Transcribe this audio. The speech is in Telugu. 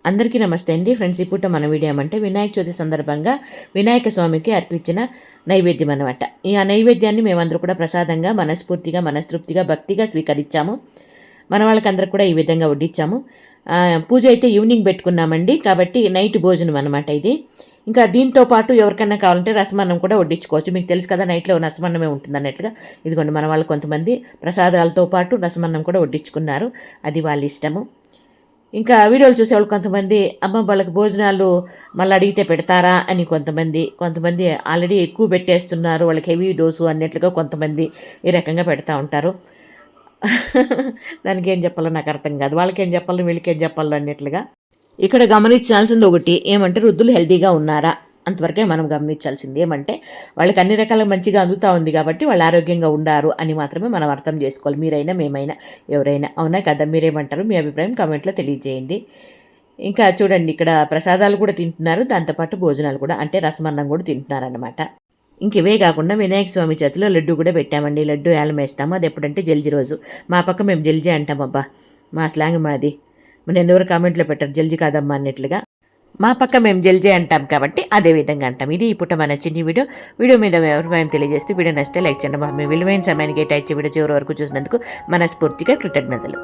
అందరికీ నమస్తే అండి ఫ్రెండ్స్. ఈ పూట మన వీడియో ఏమంటే వినాయక చవితి సందర్భంగా వినాయక స్వామికి అర్పించిన నైవేద్యం అనమాట. ఆ నైవేద్యాన్ని మేమందరూ కూడా ప్రసాదంగా మనస్ఫూర్తిగా మనస్తృప్తిగా భక్తిగా స్వీకరించాము. మన వాళ్ళకందరికి కూడా ఈ విధంగా వడ్డించాము. పూజ అయితే ఈవినింగ్ పెట్టుకున్నామండి, కాబట్టి నైట్ భోజనం అనమాట ఇది. ఇంకా దీంతో పాటు ఎవరికైనా కావాలంటే రసమన్నం కూడా వడ్డించుకోవచ్చు. మీకు తెలుసు కదా, నైట్లో రసమన్నమే ఉంటుంది అన్నట్లుగా. ఇదిగోండి, మన వాళ్ళు కొంతమంది ప్రసాదాలతో పాటు రసమన్నం కూడా వడ్డించుకున్నారు. అది వాళ్ళ ఇష్టము. ఇంకా వీడియోలు చూసేవాళ్ళు కొంతమంది అమ్మ వాళ్ళకి భోజనాలు మళ్ళీ అడిగితే పెడతారా అని కొంతమంది ఆల్రెడీ ఎక్కువ పెట్టేస్తున్నారు, వాళ్ళకి హెవీ డోసు అన్నట్లుగా కొంతమంది ఈ రకంగా పెడతా ఉంటారు. దానికి ఏం చెప్పాలో నాకు అర్థం కాదు. వాళ్ళకేం చెప్పాలో వీళ్ళకేం చెప్పాలో అన్నట్లుగా. ఇక్కడ గమనించాల్సింది ఒకటి ఏమంటే, వృద్ధులు హెల్తీగా ఉన్నారా అంతవరకే మనం గమనించాల్సింది. ఏమంటే వాళ్ళకి అన్ని రకాల మంచిగా అందుతూ ఉంది కాబట్టి వాళ్ళు ఆరోగ్యంగా ఉండారు అని మాత్రమే మనం అర్థం చేసుకోవాలి. మీరైనా మేమైనా ఎవరైనా. అవునా కదా? మీరేమంటారు? మీ అభిప్రాయం కామెంట్లో తెలియజేయండి. ఇంకా చూడండి, ఇక్కడ ప్రసాదాలు కూడా తింటున్నారు, దాంతోపాటు భోజనాలు కూడా, అంటే రసమన్నం కూడా తింటున్నారనమాట. ఇంక ఇవే కాకుండా వినాయక స్వామి చేతిలో లడ్డు కూడా పెట్టామండి. లడ్డు ఏలం వేస్తాము. అది ఎప్పుడంటే జల్జీ రోజు. మా పక్క మేము జల్జీ అంటాం. అబ్బా, మా స్లాంగ్ మాది. నేను ఎవరు కామెంట్లో పెట్టారు జల్జీ కాదమ్మా అన్నట్లుగా. మా పక్క మేము జల్జీ అంటాం కాబట్టి అదే విధంగా అంటాం. ఇది ఇప్పుడు మన చిన్న వీడియో మీద అభిప్రాయం తెలియజేస్తూ వీడియో నచ్చితే లైక్ చేయండి. మీ విలువైన సమయాన్ని కేటాయించి వీడియో చివరి వరకు చూసినందుకు మనస్ఫూర్తిగా కృతజ్ఞతలు.